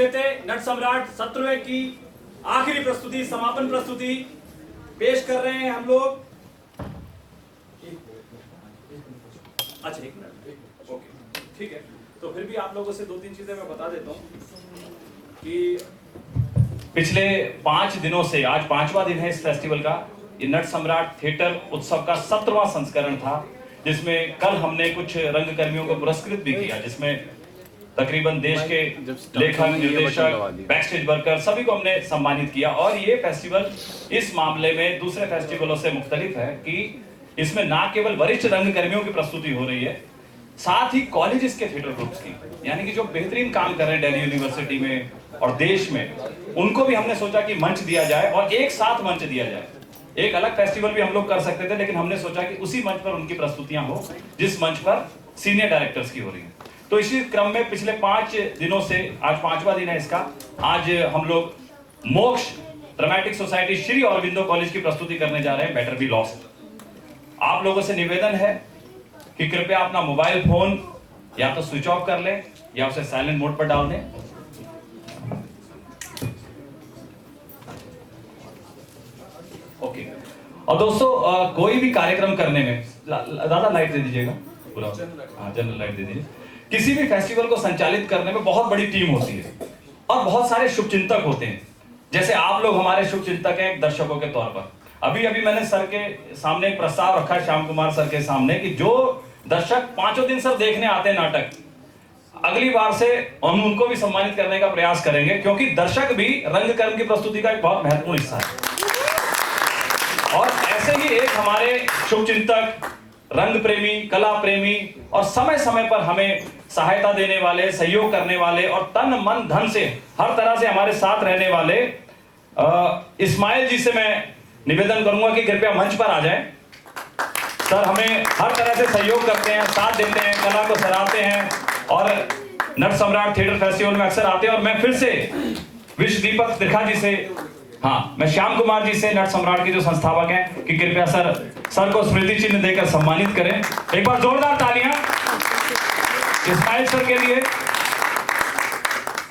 विजेते नट सम्राट 17वें की आखिरी प्रस्तुति, समापन प्रस्तुति पेश कर रहे हैं हम लोग। अच्छा, एक मिनट, ओके, ठीक है। तो फिर भी आप लोगों से 2-3 चीजें मैं बता देता हूं कि पिछले 5 दिनों से आज 5वां दिन है इस फेस्टिवल का। ये नट सम्राट थिएटर उत्सव का 17वां संस्करण था, जिसमें कल हमने कुछ रंगकर्मियों को पुरस्कृत भी किया, जिसमें तकरीबन देश के लेखक, निर्देशक, बैकस्टेज वर्कर सभी को हमने सम्मानित किया। और ये फेस्टिवल इस मामले में दूसरे फेस्टिवलों से मुख्तलिफ है कि इसमें ना केवल वरिष्ठ रंगकर्मियों की प्रस्तुति हो रही है, साथ ही कॉलेजेस के थिएटर ग्रुप्स की, यानी कि जो बेहतरीन काम कर रहे हैं दिल्ली यूनिवर्सिटी में और देश में, उनको भी हमने सोचा कि मंच दिया जाए और एक साथ मंच दिया जाए। एक अलग फेस्टिवल भी हम लोग कर सकते थे, लेकिन हमने सोचा कि उसी मंच पर उनकी प्रस्तुतियां हो जिस मंच पर सीनियर डायरेक्टर्स की हो रही है। तो इसी क्रम में पिछले 5 दिनों से आज 5वां दिन है इसका। आज हम लोग मोक्ष dramatic society Shri Aurobindo college की प्रस्तुति करने जा रहे हैं, बेटर बी लॉस्ट। आप लोगों से निवेदन है कि कृपया अपना मोबाइल फोन या तो स्विच ऑफ कर लें या उसे साइलेंट मोड पर डाल दें। ओके। और दोस्तों, कोई भी कार्यक्रम करने में ज्यादा लाइट दे दीजिएगा, पूरा जनरल लाइट दे दीजिए। किसी भी फेस्टिवल को संचालित करने में बहुत बड़ी टीम होती है और बहुत सारे शुभचिंतक होते हैं। जैसे आप लोग हमारे शुभचिंतक हैं दर्शकों के तौर पर। अभी मैंने सर के सामने एक प्रस्ताव रखा है, श्याम कुमार सर के सामने, कि जो दर्शक 5 दिन सर देखने आते हैं नाटक, अगली बार से हम उनको भी सम्मानित करने का प्रयास करेंगे, क्योंकि दर्शक भी रंगकर्म की प्रस्तुति का एक बहुत महत्वपूर्ण हिस्सा है। और ऐसे ही एक हमारे शुभचिंतक, रंग प्रेमी, कला प्रेमी और समय समय पर हमें सहायता देने वाले, सहयोग करने वाले और तन मन धन से हर तरह से हमारे साथ रहने वाले इस्माइल जी से मैं निवेदन करूंगा कि कृपया मंच पर आ जाएं। सर हमें हर तरह से सहयोग करते हैं, साथ देते हैं, कला को सराहते हैं और नट सम्राट थिएटर फेस्टिवल में अक्सर आते हैं। और मैं फिर से विश्व दीपक त्रिखा जी से, मैं श्याम कुमार जी से, नट सम्राट के जो संस्थापक हैं, कि कृपया सर को स्मृति चिन्ह देकर सम्मानित करें। एक बार जोरदार तालियां इस्माइल सर के लिए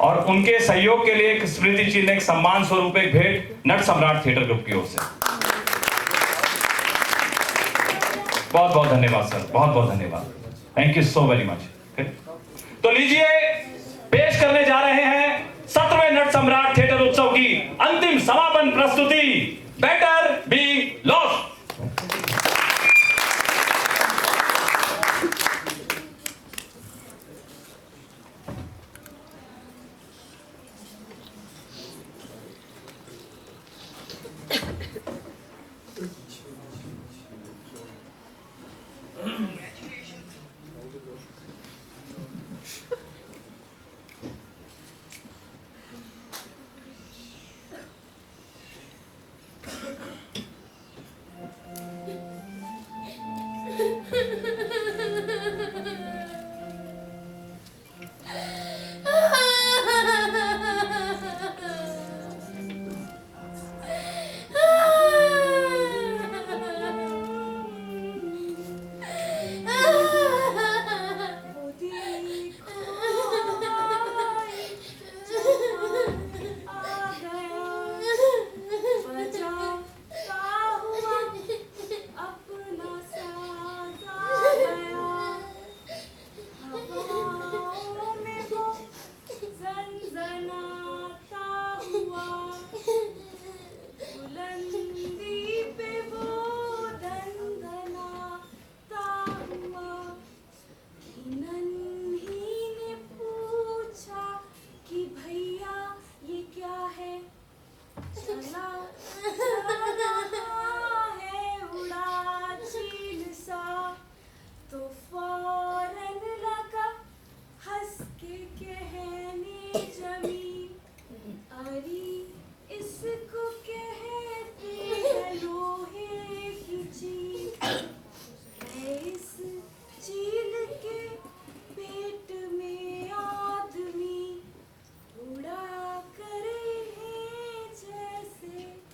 और उनके सहयोग के लिए एक स्मृति चिन्ह, एक सम्मान स्वरूप एक भेंट नट सम्राट थिएटर ग्रुप की ओर से। बहुत बहुत धन्यवाद सर, बहुत बहुत धन्यवाद, thank you so very much. तो लीजिए, पेश करने जा रहे हैं 17वें नट सम्राट थिएटर उत्सव की अंतिम समापन प्रस्तुति, बेटर बी लॉस्ट।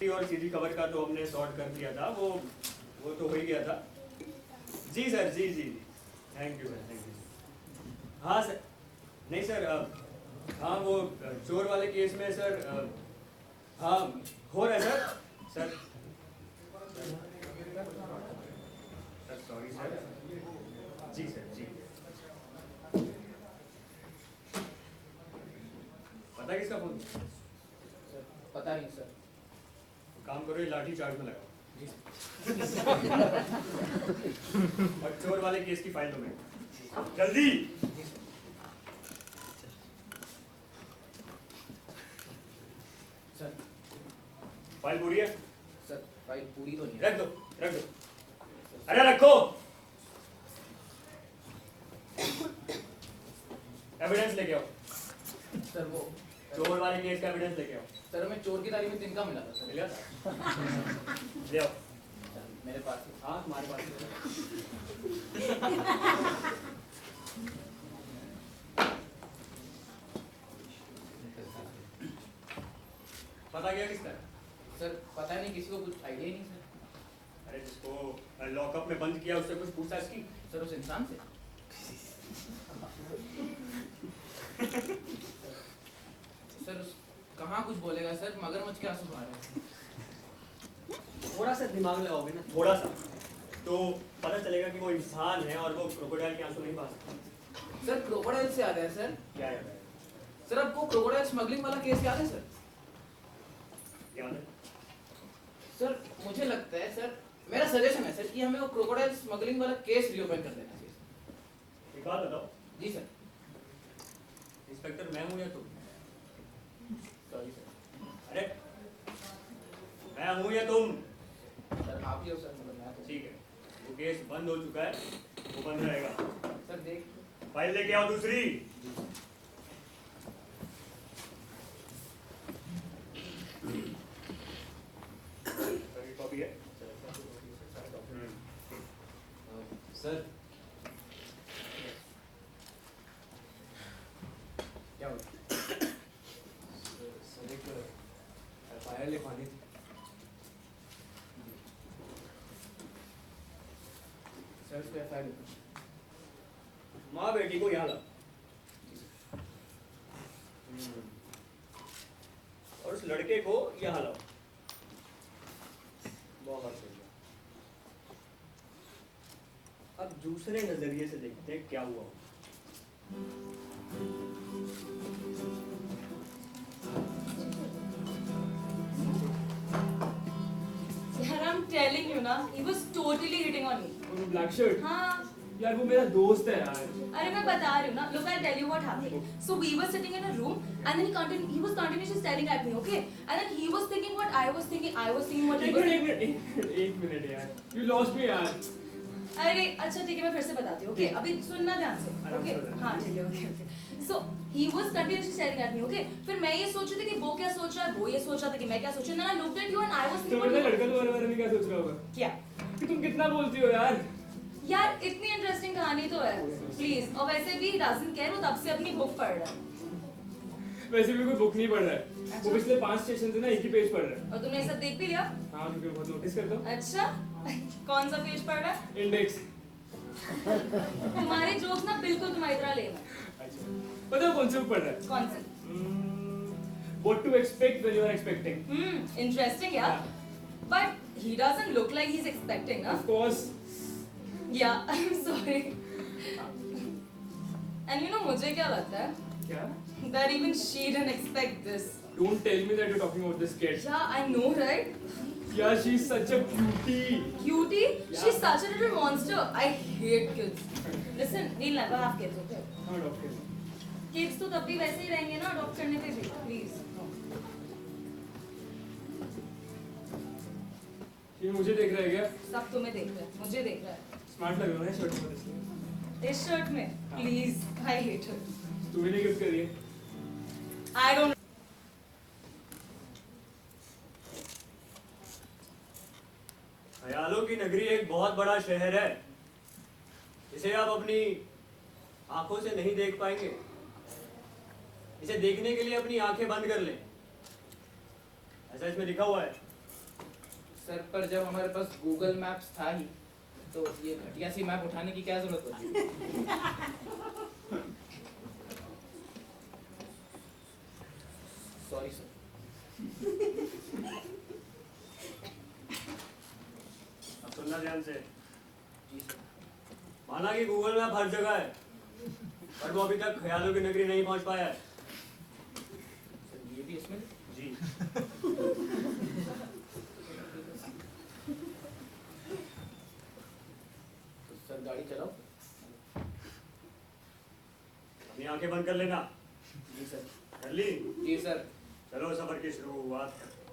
और सीडी कवर का तो हमने सॉर्ट कर दिया था, वो तो हो ही गया था। जी सर, जी थैंक यू। हाँ सर, नहीं सर, हाँ वो चोर वाले केस में सर हाँ हो रहा है सर सर सॉरी सर जी सर जी पता है किसका फोन पता नहीं सर। काम करो ये लाठी चार्ज में लगाओ जी और चोर वाले केस की फाइल दो मैं जल्दी सर। फाइल पूरी है सर फाइल पूरी तो नहीं है। रख दो अरे रखो एविडेंस लेके आओ सर वो चोर वाले केस का एविडेंस लेके आओ सर हमें चोर की तारीख में तिनका मिला था सर। मिल गया ले आओ सर मेरे पास ही। हाँ तुम्हारे पास पता क्या किसका है सर पता नहीं, किसी को कुछ आइडिया ही नहीं सर। अरे जिसको लॉकअप में बंद किया उससे कुछ पूछता इसकी सर उस इंसान से। सर उस कहाँ कुछ बोलेगा सर, मगरमच्छ के आंसू बहा रहे हैं। थोड़ा सा दिमाग लगाओगे ना थोड़ा सा तो पता चलेगा कि वो इंसान है और वो क्रोकोडाइल के आंसू नहीं बहा सकता सर क्रोकोडाइल से याद है सर। क्या याद है सर आपको क्रोकोडाइल स्मगलिंग वाला केस याद है सर? याद है सर मुझे लगता है सर, मेरा सजेशन है सर कि हमें वो क्रोकोडाइल स्मगलिंग वाला केस रीओपन कर देना चाहिए। एक बात बताओ जी सर। इंस्पेक्टर मैं हूँ या तुम सॉरी सर। अरे मैं हूँ या तुम सर आप ही हो सर, मतलब मैं तो। ठीक है वो केस बंद हो चुका है वो बंद रहेगा सर देख। फाइल लेके आओ दूसरी कॉपी है सर क्या हुआ? सर एक एफआईआर लिखवानी थी सर उसको एफआईआर लिखो। माँ बेटी को यहाँ ला और उस लड़के को यहाँ लाओ बहुत सही है। अब दूसरे नजरिए से देखते हैं क्या हुआ यार I'm telling you ना, he was totally hitting on me. वो ब्लैक शर्ट हाँ, यार वो मेरा दोस्त है यार अरे मैं बता रही हूँ ना. Look, I'll tell you what happened. So we were sitting in a room, and then he was continuously staring at me, okay? And then he was thinking what I was thinking. I was thinking what he was. एक minute यार you lost मी यार अरे अच्छा ठीक है, मैं फिर से बताती हूँ. Okay, अभी सुनना ध्यान से. आराम से Okay, बताना. हाँ ठीक है. Okay. So he was continuously staring at me, okay? फिर मैं ये सोच रही थी कि वो क्या सोच रहा है, वो ये सोच रहा था कि मैं क्या सोच रही हूँ. Then I looked at you and I was thinking. तुम्हारा लड़का तुम्हारे बारे में क्या सोच रहा होगा क्या? कि तुम कितना बोलती हो यार यार इतनी इंटरेस्टिंग कहानी तो है. प्लीज. और वैसे भी doesn't care, वो तब से अपनी बुक पढ़ रहा है. वैसे भी कोई बुक नहीं पढ़ रहा है अच्छा। वो पिछले 5 स्टेशन से ना एक ही पेज पढ़ रहा है और तुमने ये सब देख भी लिया? हाँ क्योंकि बहुत नोटिस करता हूँ अच्छा. कौन सा पेज पढ़ रहा है? इंडेक्स तुम्हारे जोक्स ना बिल्कुल तुम्हारी तरह लेम है. अच्छा पता है कौन सा बुक पढ़ रहा है कौन से? What to expect when you are expecting interesting यार. But he doesn't look like he's expecting, ना? of course Yeah, I'm sorry. And you know मुझे क्या लगता है? क्या That even she didn't expect this. don't tell me that you're talking about this kid Yeah, I know, right? yeah she's such a cutie Cutie? Yeah. She's such a little monster. I hate kids. Listen, we'll never have kids, okay? हाँ doctor kids तो तब भी वैसे ही रहेंगे ना adopt करने पे भी. प्लीज. ये मुझे देख रहा है क्या सब तुम्हें देख रहे हैं, मुझे देख रहा है. स्मार्ट लग रहा है शर्ट में इसलिए इस शर्ट में प्लीज. I hate it. तू भी नहीं गिफ्ट करी है आई डोंट. ख्यालों की नगरी एक बहुत बड़ा शहर है इसे आप अपनी आंखों से नहीं देख पाएंगे इसे देखने के लिए अपनी आंखें बंद कर लें ऐसा इसमें लिखा हुआ है सर पर जब हमारे पास गूगल मैप्स था ही, तो ये घटिया सी मैप उठाने की क्या जरूरत पड़ी? Sorry sir. अब सुनना ध्यान से। जी सर। माना कि गूगल मैप हर जगह है, पर वो अभी तक ख्यालों की नगरी नहीं पहुंच पाया है। सर ये भी इसमें जी। तो सर गाड़ी चलाओ। अपनी आंखें बंद कर लेना। जी सर। कर ली? जी सर। चलो सफर की शुरुआत करते हैं।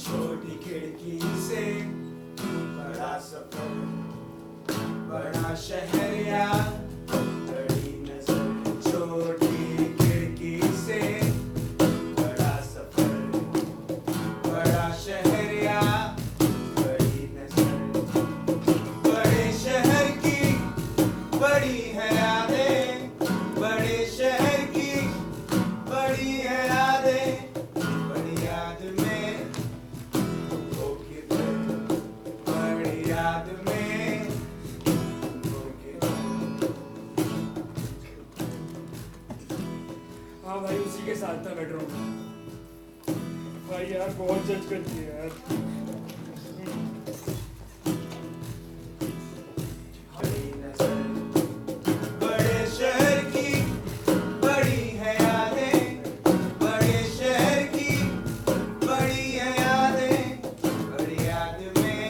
छोटी खिड़की से बड़ा सफर, बड़ा शहर या बड़ी नजर। छोटी खिड़की से बड़ा सफर, बड़ा शहर या बड़ी नजर। बड़े शहर की बड़ी है यादें, बड़े शहर की बड़ी है यादें। बड़ी याद में हो किधर, बड़ी याद में हो किधर। हाँ भाई उसी के साथ था बेडरूम। भाई यार बहुत जज करती है यार। बड़ी नजर, बड़े शहर की बड़ी है यादें, बड़े शहर की बड़ी है यादें। बड़ी याद में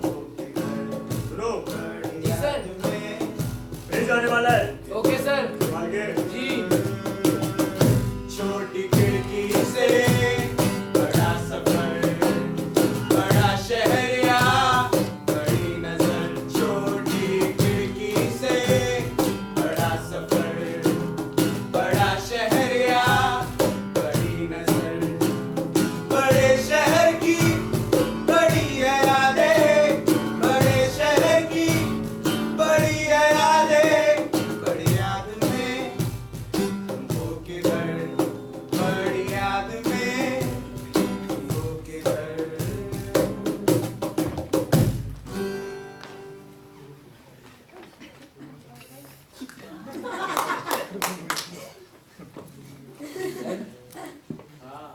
हो किधर, सुनो, बड़ी जी सर। याद में। ब्रिज आने वाला है। Okay sir. आगे। जी। छोटी खिड़की से बड़ा सफर, बड़ा शहर या बड़ी नजर। छोटी खिड़की से बड़ा सफर, बड़ा शहर या बड़ी नजर। बड़े शहर की बड़ी है यादें, बड़े शहर की बड़ी है यादें। बड़ी याद में तुम हो किधर, बड़ी याद में तुम हो किधर। हाँ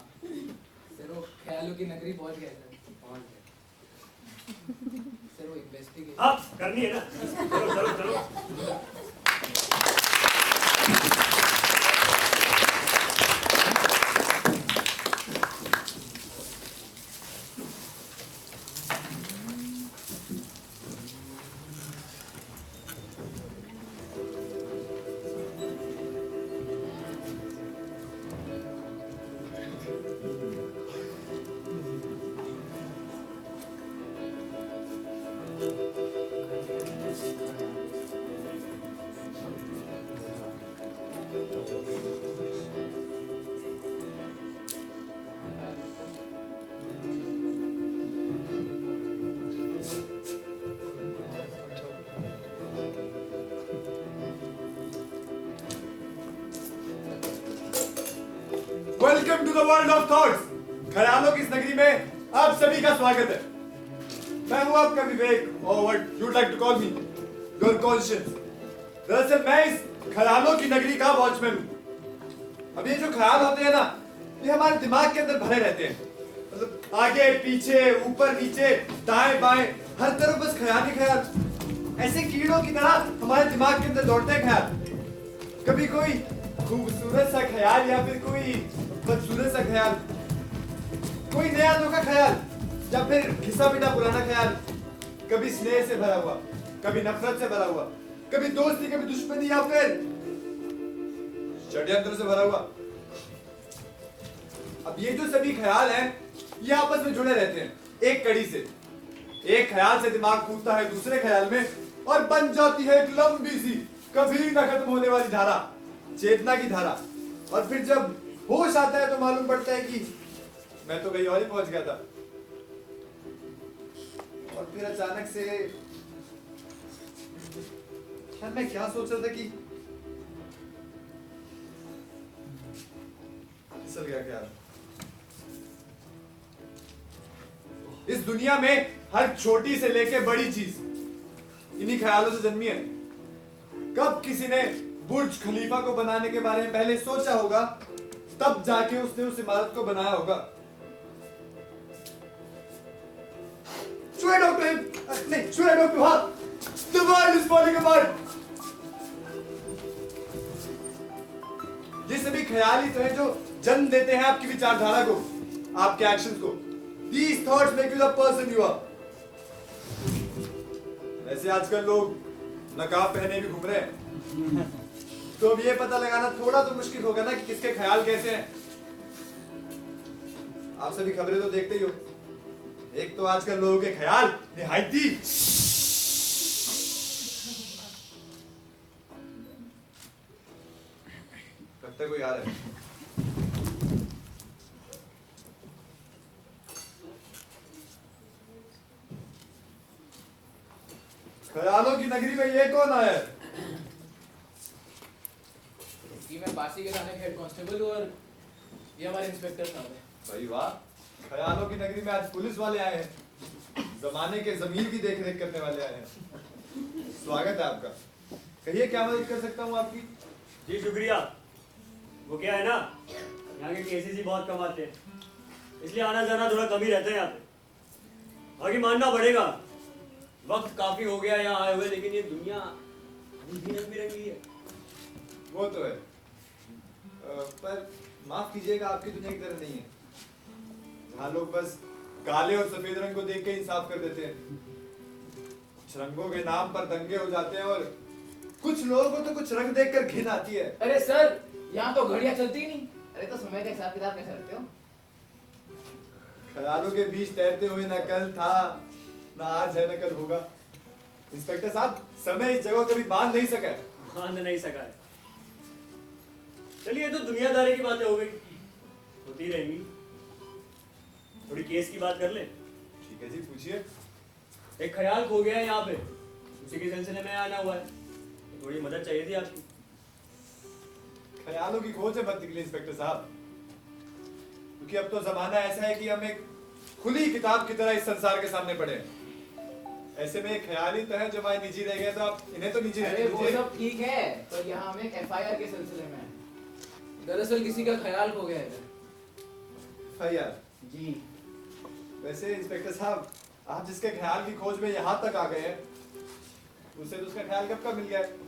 सर वो ख्यालों की नगरी पहुंच गए सर। पहुंच गए। सर वो इन्वेस्टिगेशन। अब करनी है ना। चलो चलो चलो। Welcome to the world of thoughts. ख्यालों की इस नगरी में आप सभी का स्वागत है। मैं हूं आपका विवेक, और what you like to call me your conscious. दरअसल मैं इस ख्यालों की नगरी का वॉचमैन हूं। अब ये जो ख्याल होते हैं ना, ये हमारे दिमाग के अंदर भरे रहते हैं। मतलब आगे पीछे ऊपर नीचे दाएं बाएं हर तरफ बस ख्याल ही ख्याल। ऐसे कीड़ों की तरह हमारे दिमाग के अंदर दौड़ते हैं ख्याल। कभी कोई खूबसूरत सा ख्याल या फिर कोई बदसूरत सा ख्याल, कोई नया अनोखा ख्याल, या फिर घिसा पिटा पुराना ख्याल। कभी स्नेह से भरा हुआ, कभी नफरत से भरा हुआ, कभी दोस्ती कभी दुश्मनी, या फिर षड्यंत्र से भरा हुआ। अब ये जो सभी ख्याल हैं, ये आपस में जुड़े रहते हैं एक कड़ी से। एक ख्याल से दिमाग कूदता है दूसरे ख्याल में और बन जाती है एक लंबी सी कभी न खत्म होने वाली धारा, चेतना की धारा। और फिर जब होश आता है तो मालूम पड़ता है कि मैं तो कहीं और ही पहुंच गया था। और फिर अचानक से यार मैं क्या सोच रहा था कि फिसल गया ख्याल। इस दुनिया में हर छोटी से लेके बड़ी चीज इन्हीं ख्यालों से जन्मी है। कब किसी ने बुर्ज खलीफा को बनाने के बारे में पहले सोचा होगा, तब जाके उसने उस इमारत को बनाया होगा। Should I talk to him? नहीं, should I talk to her? The world is falling apart. ये सभी ख्याल ही तो हैं जो जन्म देते हैं आपकी विचारधारा को, आपके एक्शंस को। These thoughts make you the person you are. वैसे आजकल लोग नकाब पहने भी घूम रहे हैं, तो अब ये पता लगाना थोड़ा तो मुश्किल होगा ना कि किसके ख्याल कैसे हैं। आप सभी खबरें तो देखते ही हो। एक तो आजकल लोगों के ख्याल निहायती लगता है कोई आ रहा है। ख्यालों की नगरी में ये कौन आया है? कि मैं बासी के थाने के हेड कांस्टेबल हूँ और ये हमारे इंस्पेक्टर साहब हैं। भाई वाह, ख्यालों की नगरी में आज पुलिस वाले आए हैं, जमाने के जमीर की देख रेख करने वाले आए हैं। स्वागत है आपका। कहिए क्या मदद कर सकता हूँ आपकी? जी शुक्रिया। वो क्या है ना, यहाँ के केसेस ही बहुत कम आते हैं, इसलिए आना जाना थोड़ा कम ही रहता है यहाँ पे। बाकी मानना पड़ेगा, वक्त काफी हो गया यहाँ आए हुए, लेकिन ये दुनिया अभी भी रंग बिरंगी है। वो तो है, पर माफ कीजिएगा, आपकी दुनिया की तरह नहीं है, जहाँ लोग बस काले और सफेद रंग को देख के इंसाफ कर देते हैं। कुछ रंगों के नाम पर दंगे हो जाते हैं और कुछ लोगों को तो कुछ रंग देखकर घिन आती है। अरे सर, यहाँ तो घड़ियाँ चलती ही नहीं। अरे तो समय का हिसाब किताब कैसे रखते हो? ख्यालों के बीच तैरते हुए न कल था, न आज है, न कल होगा। इंस्पेक्टर साहब, समय इस जगह कभी बांध नहीं सका है। बांध नहीं सका है। चलिए, तो दुनियादारी की बातें हो गई, होती रहेंगी। थोड़ी केस की बात कर ले। ठीक है जी, पूछिए। एक ख्याल खो गया है यहाँ पे, उसी के सिलसिले में आना हुआ है, तो थोड़ी मदद चाहिए थी आपकी। ख्यालों की खोज से मत निकले इंस्पेक्टर साहब, क्योंकि अब तो जमाना ऐसा है कि हम एक खुली किताब की तरह इस संसार के सामने पड़े हैं। ऐसे में ख्याल ही तो है जो हमारे निजी रह गए, तो आप इन्हें तो निजी अरे वो रखिए। सब ठीक है, पर यहाँ हम एक एफआईआर के सिलसिले में हैं। दरअसल किसी का ख्याल खो गया है। यार जी। वैसे इंस्पेक्टर साहब, आप जिसके ख्याल की खोज में यहाँ तक आ गए हैं, उसे तो उसका ख्याल कब का मिल गया है?